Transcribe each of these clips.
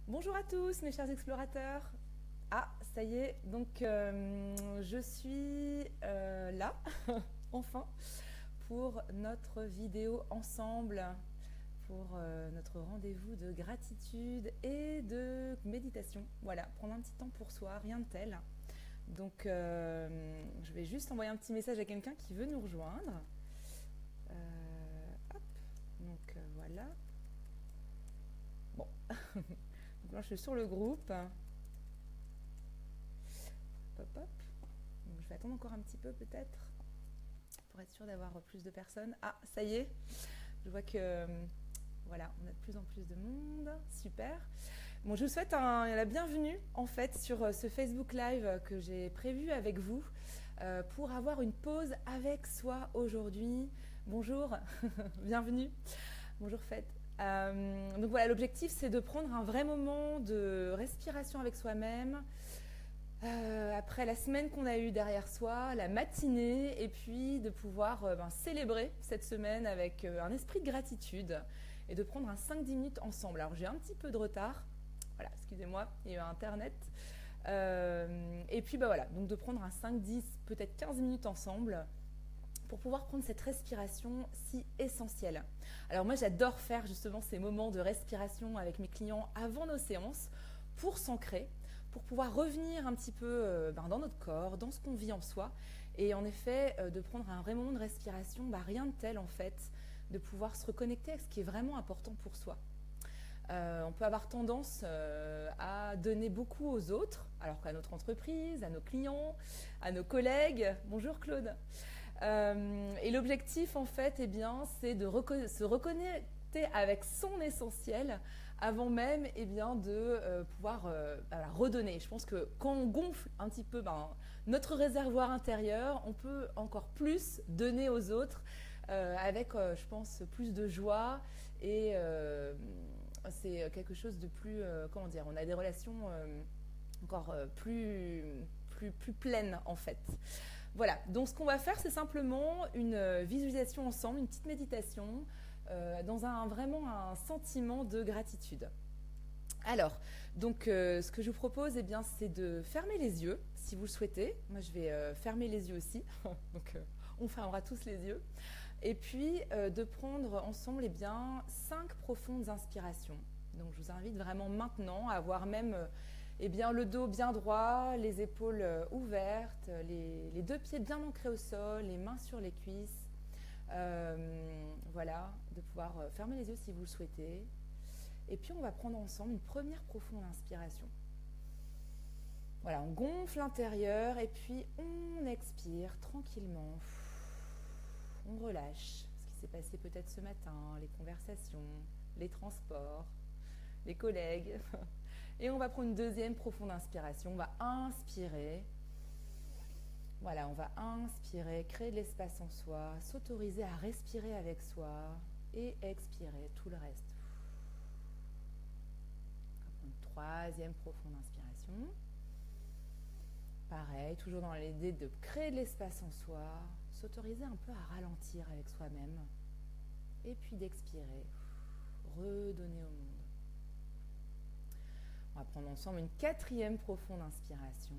Bonjour à tous mes chers explorateurs. Ah, ça y est, donc je suis là, enfin, pour notre vidéo ensemble, pour notre rendez-vous de gratitude et de méditation. Voilà, prendre un petit temps pour soi, rien de tel. Donc je vais juste envoyer un petit message à quelqu'un qui veut nous rejoindre. Hop, donc voilà. Bon, donc là je suis sur le groupe. Hop, hop. Donc, je vais attendre encore un petit peu peut-être pour être sûr d'avoir plus de personnes. Ah, ça y est, je vois que voilà, on a de plus en plus de monde. Super. Bon, je vous souhaite la bienvenue en fait sur ce Facebook Live que j'ai prévu avec vous pour avoir une pause avec soi aujourd'hui. Bonjour, bienvenue. Bonjour Fête. Donc voilà, l'objectif c'est de prendre un vrai moment de respiration avec soi-même. Après la semaine qu'on a eue derrière soi, la matinée, et puis de pouvoir célébrer cette semaine avec un esprit de gratitude et de prendre un 5-10 minutes ensemble. Alors j'ai un petit peu de retard, voilà, excusez-moi, il y a eu Internet. Et puis voilà, donc de prendre un 5-10, peut-être 15 minutes ensemble pour pouvoir prendre cette respiration si essentielle. Alors moi j'adore faire justement ces moments de respiration avec mes clients avant nos séances pour s'ancrer, pour pouvoir revenir un petit peu dans notre corps, dans ce qu'on vit en soi. Et en effet, de prendre un vrai moment de respiration, rien de tel en fait, de pouvoir se reconnecter avec ce qui est vraiment important pour soi. On peut avoir tendance à donner beaucoup aux autres, alors qu'à notre entreprise, à nos clients, à nos collègues. Bonjour Claude. Et l'objectif en fait, c'est de se reconnecter avec son essentiel avant même de pouvoir redonner. Je pense que quand on gonfle un petit peu notre réservoir intérieur, on peut encore plus donner aux autres avec, je pense, plus de joie et c'est quelque chose de plus, comment dire, on a des relations encore plus pleines en fait. Voilà, donc ce qu'on va faire, c'est simplement une visualisation ensemble, une petite méditation, dans vraiment un sentiment de gratitude. Alors, donc ce que je vous propose, c'est de fermer les yeux, si vous le souhaitez. Moi, je vais fermer les yeux aussi, donc on fermera tous les yeux. Et puis, de prendre ensemble 5 profondes inspirations. Donc, je vous invite vraiment maintenant à avoir même le dos bien droit, les épaules ouvertes, les deux pieds bien ancrés au sol, les mains sur les cuisses. Voilà, de pouvoir fermer les yeux si vous le souhaitez. Et puis on va prendre ensemble une première profonde inspiration. Voilà, on gonfle l'intérieur et puis on expire tranquillement. On relâche ce qui s'est passé peut-être ce matin, les conversations, les transports, les collègues. Et on va prendre une deuxième profonde inspiration. On va inspirer. Voilà, on va inspirer, créer de l'espace en soi, s'autoriser à respirer avec soi et expirer tout le reste. On va prendre une troisième profonde inspiration. Pareil, toujours dans l'idée de créer de l'espace en soi, s'autoriser un peu à ralentir avec soi-même et puis d'expirer, redonner au monde. On va prendre ensemble une quatrième profonde inspiration.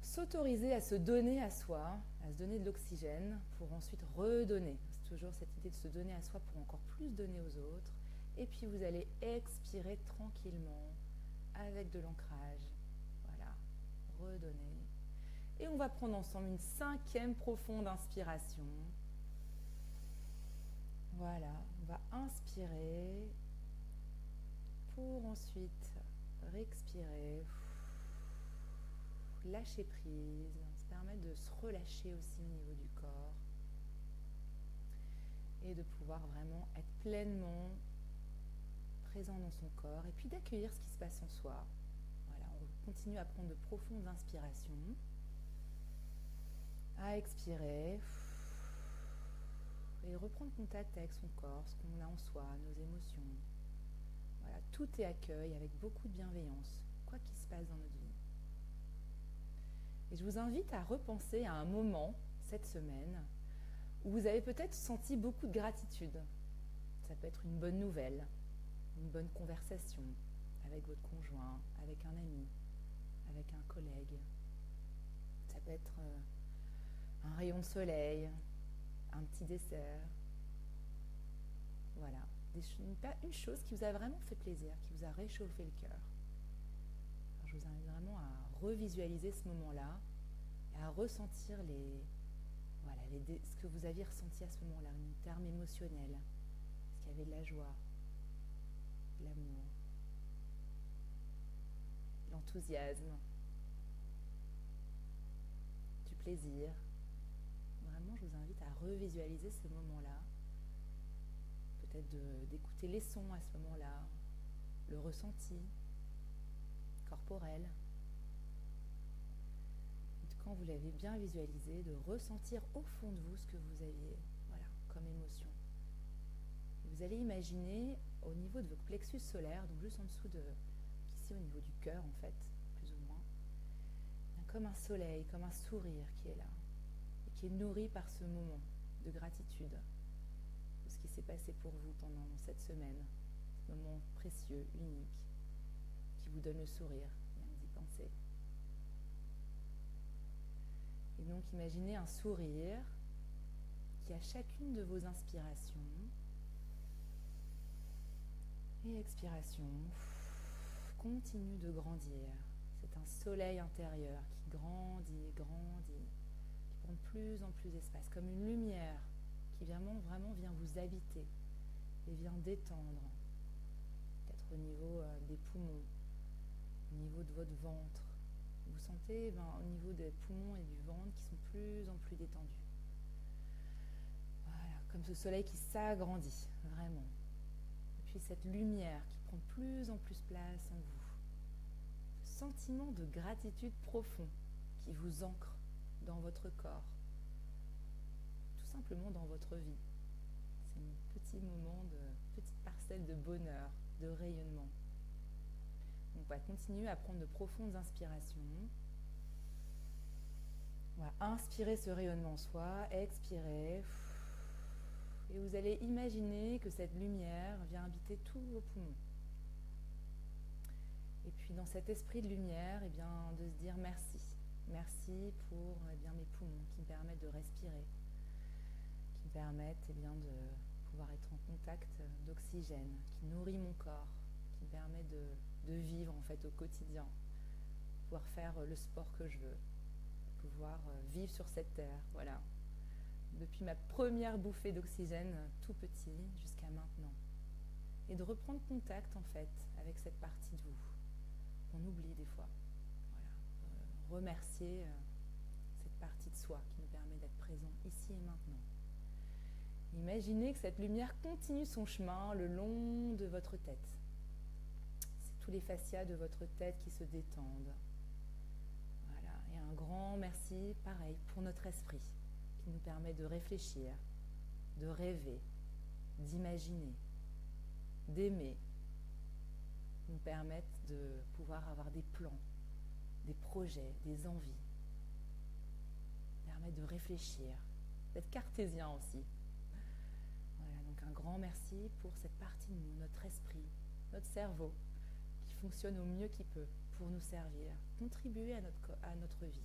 S'autoriser à se donner à soi, à se donner de l'oxygène pour ensuite redonner. C'est toujours cette idée de se donner à soi pour encore plus donner aux autres. Et puis vous allez expirer tranquillement avec de l'ancrage. Voilà, redonner. Et on va prendre ensemble une cinquième profonde inspiration. Voilà, on va inspirer pour ensuite réexpirer, lâcher prise, se permettre de se relâcher aussi au niveau du corps et de pouvoir vraiment être pleinement présent dans son corps et puis d'accueillir ce qui se passe en soi. Voilà, on continue à prendre de profondes inspirations, à expirer et reprendre contact avec son corps, ce qu'on a en soi, nos émotions. Voilà, tout est accueil avec beaucoup de bienveillance, quoi qu'il se passe dans notre vie. Et je vous invite à repenser à un moment cette semaine où vous avez peut-être senti beaucoup de gratitude. Ça peut être une bonne nouvelle, une bonne conversation avec votre conjoint, avec un ami, avec un collègue. Ça peut être un rayon de soleil, un petit dessert. Voilà, une chose qui vous a vraiment fait plaisir, qui vous a réchauffé le cœur. Alors, je vous invite vraiment à revisualiser ce moment-là et à ressentir ce que vous aviez ressenti à ce moment-là, en termes émotionnels. Est-ce qu'il y avait de la joie, de l'amour, de l'enthousiasme, du plaisir? Vraiment, je vous invite à revisualiser ce moment-là. Peut-être d'écouter les sons à ce moment-là, le ressenti corporel. Quand vous l'avez bien visualisé, de ressentir au fond de vous ce que vous aviez comme émotion. Vous allez imaginer au niveau de votre plexus solaire, donc juste en dessous ici au niveau du cœur en fait, plus ou moins, comme un soleil, comme un sourire qui est là, et qui est nourri par ce moment de gratitude, de ce qui s'est passé pour vous pendant cette semaine, ce moment précieux, unique, qui vous donne le sourire, rien d'y penser. Et donc imaginez un sourire qui, à chacune de vos inspirations et expirations, continue de grandir. C'est un soleil intérieur qui grandit, grandit, qui prend de plus en plus d'espace, comme une lumière qui vraiment vient vous habiter et vient détendre, peut-être au niveau des poumons, au niveau de votre ventre. Vous sentez au niveau des poumons et du ventre qui sont de plus en plus détendus. Voilà, comme ce soleil qui s'agrandit, vraiment. Et puis cette lumière qui prend de plus en plus place en vous. Ce sentiment de gratitude profond qui vous ancre dans votre corps, tout simplement dans votre vie. C'est un petit moment, petite parcelle de bonheur, de rayonnement. Donc, on va continuer à prendre de profondes inspirations. On va inspirer ce rayonnement en soi, expirer. Et vous allez imaginer que cette lumière vient habiter tous vos poumons. Et puis dans cet esprit de lumière, de se dire merci. Merci pour mes poumons qui me permettent de respirer, qui me permettent de pouvoir être en contact d'oxygène, qui nourrit mon corps, qui me permet de vivre en fait au quotidien, pouvoir faire le sport que je veux, pouvoir vivre sur cette terre, voilà. Depuis ma première bouffée d'oxygène tout petit jusqu'à maintenant. Et de reprendre contact en fait avec cette partie de vous qu'on oublie des fois. Voilà. Remercier cette partie de soi qui nous permet d'être présent ici et maintenant. Imaginez que cette lumière continue son chemin le long de votre tête. Tous les fascias de votre tête qui se détendent. Voilà. Et un grand merci, pareil, pour notre esprit, qui nous permet de réfléchir, de rêver, d'imaginer, d'aimer, nous permettent de pouvoir avoir des plans, des projets, des envies, permettent de réfléchir, d'être cartésien aussi. Voilà, donc un grand merci pour cette partie de nous, notre esprit, notre cerveau, fonctionne au mieux qu'il peut pour nous servir, contribuer à notre vie.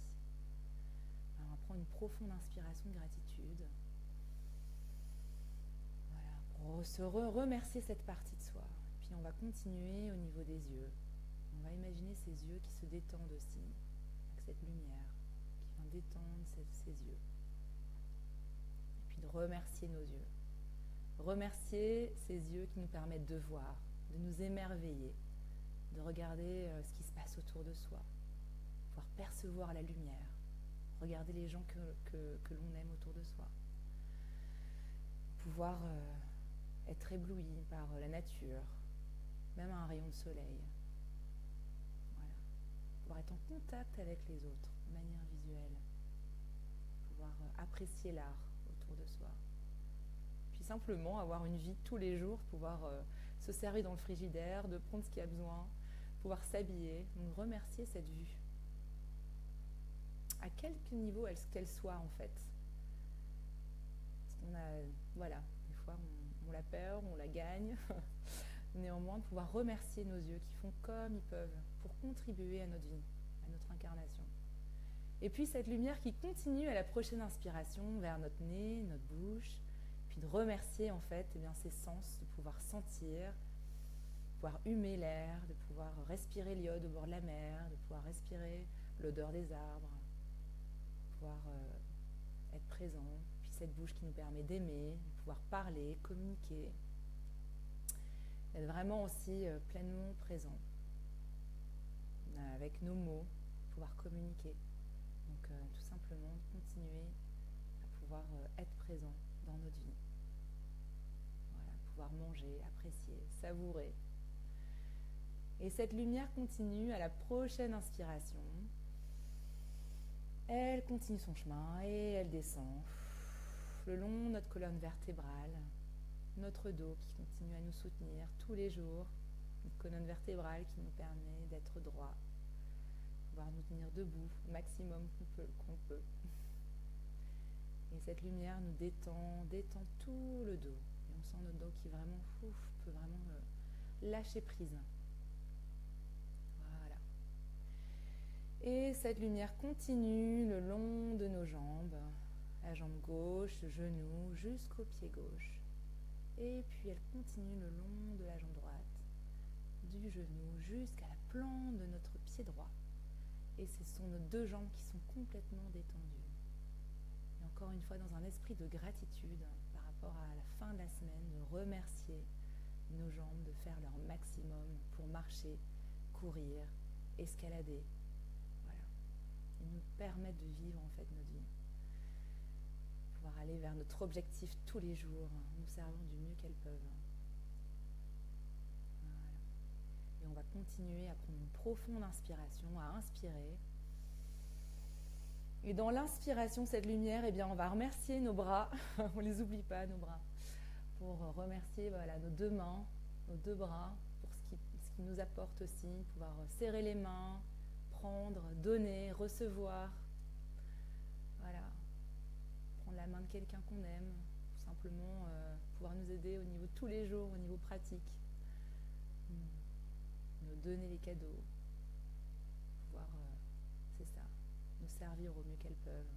Alors on va prendre une profonde inspiration de gratitude. Voilà, pour se remercier cette partie de soi. Puis on va continuer au niveau des yeux. On va imaginer ces yeux qui se détendent aussi, avec cette lumière qui vient détendre ces yeux. Et puis de remercier nos yeux. Remercier ces yeux qui nous permettent de voir, de nous émerveiller, de regarder ce qui se passe autour de soi, pouvoir percevoir la lumière, regarder les gens que l'on aime autour de soi, pouvoir être ébloui par la nature, même un rayon de soleil. Voilà. Pouvoir être en contact avec les autres de manière visuelle, pouvoir apprécier l'art autour de soi. Puis simplement avoir une vie de tous les jours, pouvoir se servir dans le frigidaire, de prendre ce qu'il y a besoin, pouvoir s'habiller, donc remercier cette vue. À quelque niveau qu'elle soit en fait. Parce qu'on a, voilà, des fois on la perd, on la gagne, néanmoins de pouvoir remercier nos yeux qui font comme ils peuvent pour contribuer à notre vie, à notre incarnation. Et puis cette lumière qui continue à la prochaine inspiration vers notre nez, notre bouche, puis de remercier en fait ces sens, de pouvoir sentir, de pouvoir humer l'air, de pouvoir respirer l'iode au bord de la mer, de pouvoir respirer l'odeur des arbres, de pouvoir être présent, puis cette bouche qui nous permet d'aimer, de pouvoir parler, communiquer, être vraiment aussi pleinement présent avec nos mots, pouvoir communiquer. Donc tout simplement continuer à pouvoir être présent dans notre vie. Voilà, pouvoir manger, apprécier, savourer. Et cette lumière continue à la prochaine inspiration. Elle continue son chemin et elle descend le long de notre colonne vertébrale, notre dos qui continue à nous soutenir tous les jours, une colonne vertébrale qui nous permet d'être droit, pouvoir nous tenir debout au maximum qu'on peut. Et cette lumière nous détend tout le dos. Et on sent notre dos qui vraiment peut vraiment lâcher prise. Voilà. Et cette lumière continue le long de nos jambes, la jambe gauche, le genou, jusqu'au pied gauche. Et puis elle continue le long de la jambe droite, du genou jusqu'à la plante de notre pied droit. Et ce sont nos deux jambes qui sont complètement détendues. Et encore une fois, dans un esprit de gratitude par rapport à la fin de la semaine, de remercier nos jambes de faire leur maximum pour marcher, courir, escalader. Voilà. Et nous permettre de vivre en fait notre vie. Pouvoir aller vers notre objectif tous les jours, nous servant du mieux qu'elles peuvent. Voilà. Et on va continuer à prendre une profonde inspiration, à inspirer. Et dans l'inspiration, cette lumière, on va remercier nos bras, on ne les oublie pas, nos bras, pour remercier nos deux mains, nos deux bras, pour ce qui nous apporte aussi, pouvoir serrer les mains, prendre, donner, recevoir. Voilà. Prendre la main de quelqu'un qu'on aime, tout simplement pouvoir nous aider au niveau de tous les jours, au niveau pratique. Nous donner les cadeaux, pouvoir, c'est ça, nous servir au mieux qu'elles peuvent.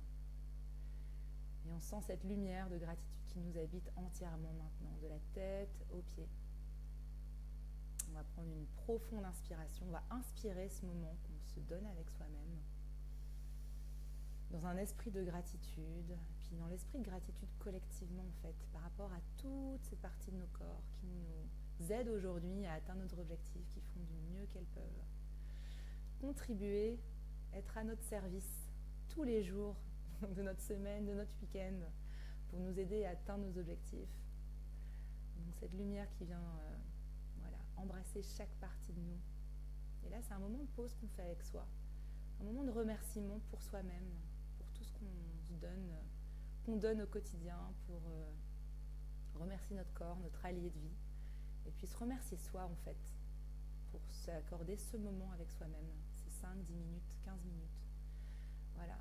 Et on sent cette lumière de gratitude qui nous habite entièrement maintenant, de la tête aux pieds. On va prendre une profonde inspiration, on va inspirer ce moment qu'on se donne avec soi-même, dans un esprit de gratitude, puis dans l'esprit de gratitude collectivement en fait, par rapport à toutes ces parties de nos corps qui nous aident aujourd'hui à atteindre notre objectif, qui font du mieux qu'elles peuvent. Contribuer, être à notre service tous les jours de notre semaine, de notre week-end, pour nous aider à atteindre nos objectifs. Donc cette lumière qui vient embrasser chaque partie de nous. Et là, c'est un moment de pause qu'on fait avec soi, un moment de remerciement pour soi-même, pour tout ce qu'on donne au quotidien, pour remercier notre corps, notre allié de vie, et puis se remercier soi en fait, pour s'accorder ce moment avec soi-même, ces 5, 10 minutes, 15 minutes. Voilà,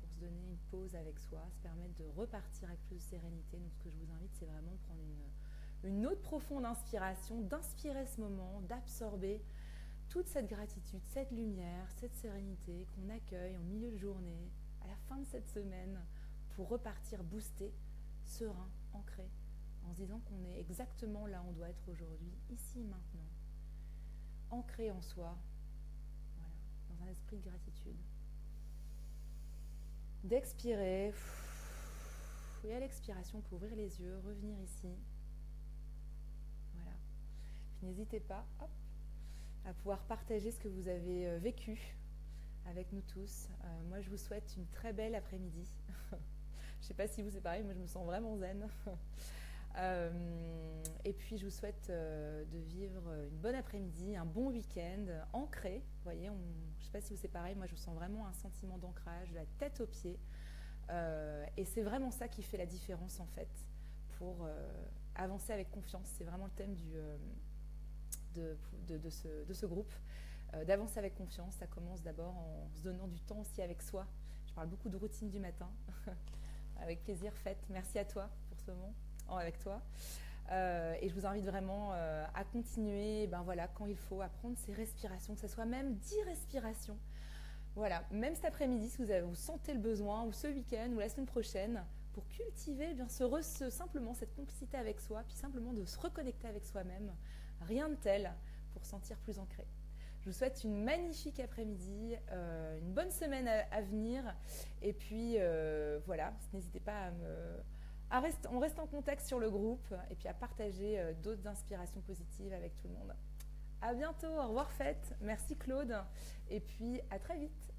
pour se donner une pause avec soi, se permettre de repartir avec plus de sérénité. Donc ce que je vous invite, c'est vraiment prendre une autre profonde inspiration, d'inspirer ce moment, d'absorber toute cette gratitude, cette lumière, cette sérénité qu'on accueille en milieu de journée, à la fin de cette semaine, pour repartir boosté, serein, ancré, en se disant qu'on est exactement là où on doit être aujourd'hui, ici, maintenant, ancré en soi, voilà, dans un esprit de gratitude. D'expirer, et à l'expiration, pour ouvrir les yeux, revenir ici. Voilà. Puis n'hésitez pas, à pouvoir partager ce que vous avez vécu avec nous tous. Moi, je vous souhaite une très belle après-midi. Je ne sais pas si vous c'est pareil, moi je me sens vraiment zen. Et puis je vous souhaite de vivre une bonne après-midi, un bon week-end, ancré. Vous voyez, je ne sais pas si vous c'est pareil, moi je sens vraiment un sentiment d'ancrage, de la tête aux pieds. Et c'est vraiment ça qui fait la différence en fait, pour avancer avec confiance. C'est vraiment le thème de ce groupe, d'avancer avec confiance. Ça commence d'abord en se donnant du temps aussi avec soi. Je parle beaucoup de routine du matin. Avec plaisir, faites. Merci à toi pour ce moment avec toi. Et je vous invite vraiment à continuer, ben voilà, quand il faut, à prendre ces respirations, que ce soit même 10 respirations. Voilà, même cet après-midi, si vous sentez le besoin, ou ce week-end, ou la semaine prochaine, pour cultiver eh bien, simplement cette complicité avec soi, puis simplement de se reconnecter avec soi-même. Rien de tel pour sentir plus ancré. Je vous souhaite une magnifique après-midi, une bonne semaine à venir. Et puis voilà, n'hésitez pas on reste en contact sur le groupe et puis à partager d'autres inspirations positives avec tout le monde. À bientôt, au revoir Fête, merci Claude et puis à très vite.